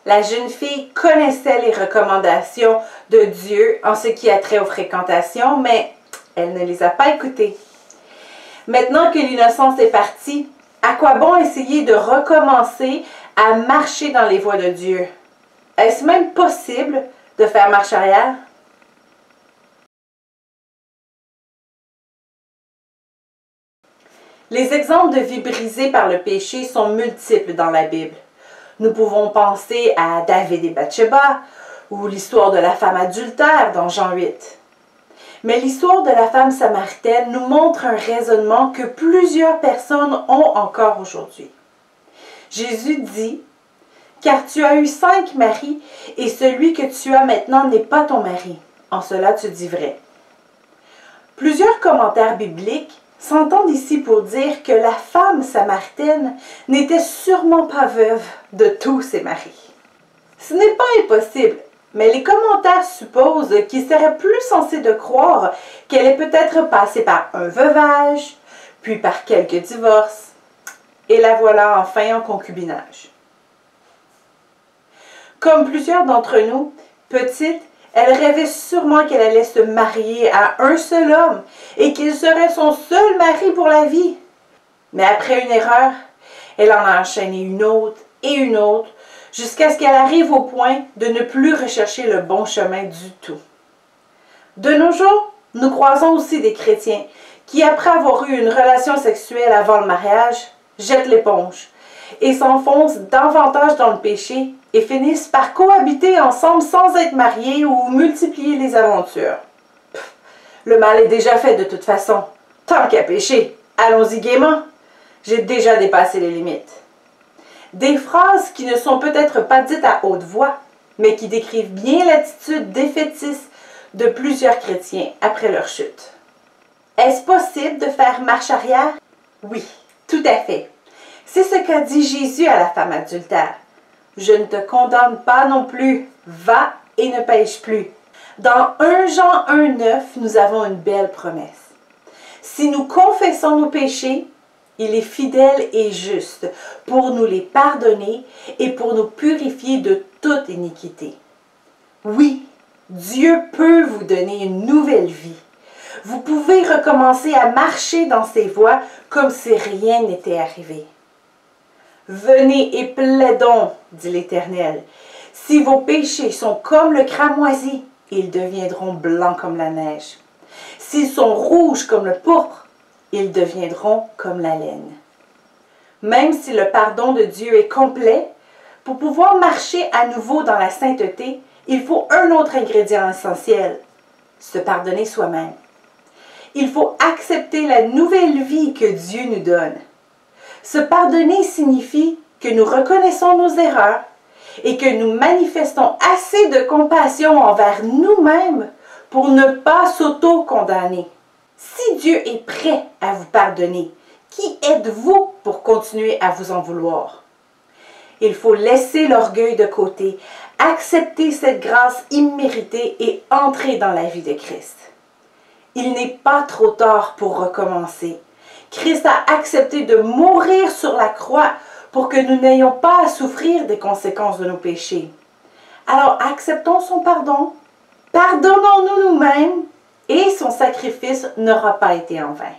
La jeune fille connaissait les recommandations de Dieu en ce qui a trait aux fréquentations, mais elle ne les a pas écoutées. Maintenant que l'innocence est partie, à quoi bon essayer de recommencer à marcher dans les voies de Dieu? Est-ce même possible de faire marche arrière? Les exemples de vie brisée par le péché sont multiples dans la Bible. Nous pouvons penser à David et Bathsheba ou l'histoire de la femme adultère dans Jean 8. Mais l'histoire de la femme samaritaine nous montre un raisonnement que plusieurs personnes ont encore aujourd'hui. Jésus dit « Car tu as eu 5 maris, et celui que tu as maintenant n'est pas ton mari. En cela tu dis vrai. » Plusieurs commentaires bibliques s'entendent ici pour dire que la femme samaritaine n'était sûrement pas veuve de tous ses maris. Ce n'est pas impossible, mais les commentaires supposent qu'il serait plus sensé de croire qu'elle est peut-être passée par un veuvage, puis par quelques divorces, et la voilà enfin en concubinage. Comme plusieurs d'entre nous, petite, elle rêvait sûrement qu'elle allait se marier à un seul homme et qu'il serait son seul mari pour la vie. Mais après une erreur, elle en a enchaîné une autre, jusqu'à ce qu'elle arrive au point de ne plus rechercher le bon chemin du tout. De nos jours, nous croisons aussi des chrétiens qui, après avoir eu une relation sexuelle avant le mariage, jettent l'éponge et s'enfoncent davantage dans le péché et finissent par cohabiter ensemble sans être mariés ou multiplier les aventures. Le mal est déjà fait de toute façon. Tant qu'à pécher, allons-y gaiement. J'ai déjà dépassé les limites. Des phrases qui ne sont peut-être pas dites à haute voix, mais qui décrivent bien l'attitude défaitiste de plusieurs chrétiens après leur chute. Est-ce possible de faire marche arrière? Oui, tout à fait. C'est ce qu'a dit Jésus à la femme adultère. « Je ne te condamne pas non plus, va et ne pêche plus. » Dans 1 Jean 1,9, nous avons une belle promesse. Si nous confessons nos péchés, il est fidèle et juste pour nous les pardonner et pour nous purifier de toute iniquité. Oui, Dieu peut vous donner une nouvelle vie. Vous pouvez recommencer à marcher dans ses voies comme si rien n'était arrivé. Venez et plaidons, dit l'Éternel. Si vos péchés sont comme le cramoisi, ils deviendront blancs comme la neige. S'ils sont rouges comme le pourpre, ils deviendront comme la laine. Même si le pardon de Dieu est complet, pour pouvoir marcher à nouveau dans la sainteté, il faut un autre ingrédient essentiel, se pardonner soi-même. Il faut accepter la nouvelle vie que Dieu nous donne. Se pardonner signifie que nous reconnaissons nos erreurs et que nous manifestons assez de compassion envers nous-mêmes pour ne pas s'auto-condamner. Si Dieu est prêt à vous pardonner, qui êtes-vous pour continuer à vous en vouloir? Il faut laisser l'orgueil de côté, accepter cette grâce imméritée et entrer dans la vie de Christ. Il n'est pas trop tard pour recommencer. Christ a accepté de mourir sur la croix pour que nous n'ayons pas à souffrir des conséquences de nos péchés. Alors acceptons son pardon, pardonnons-nous nous-mêmes et son sacrifice n'aura pas été en vain.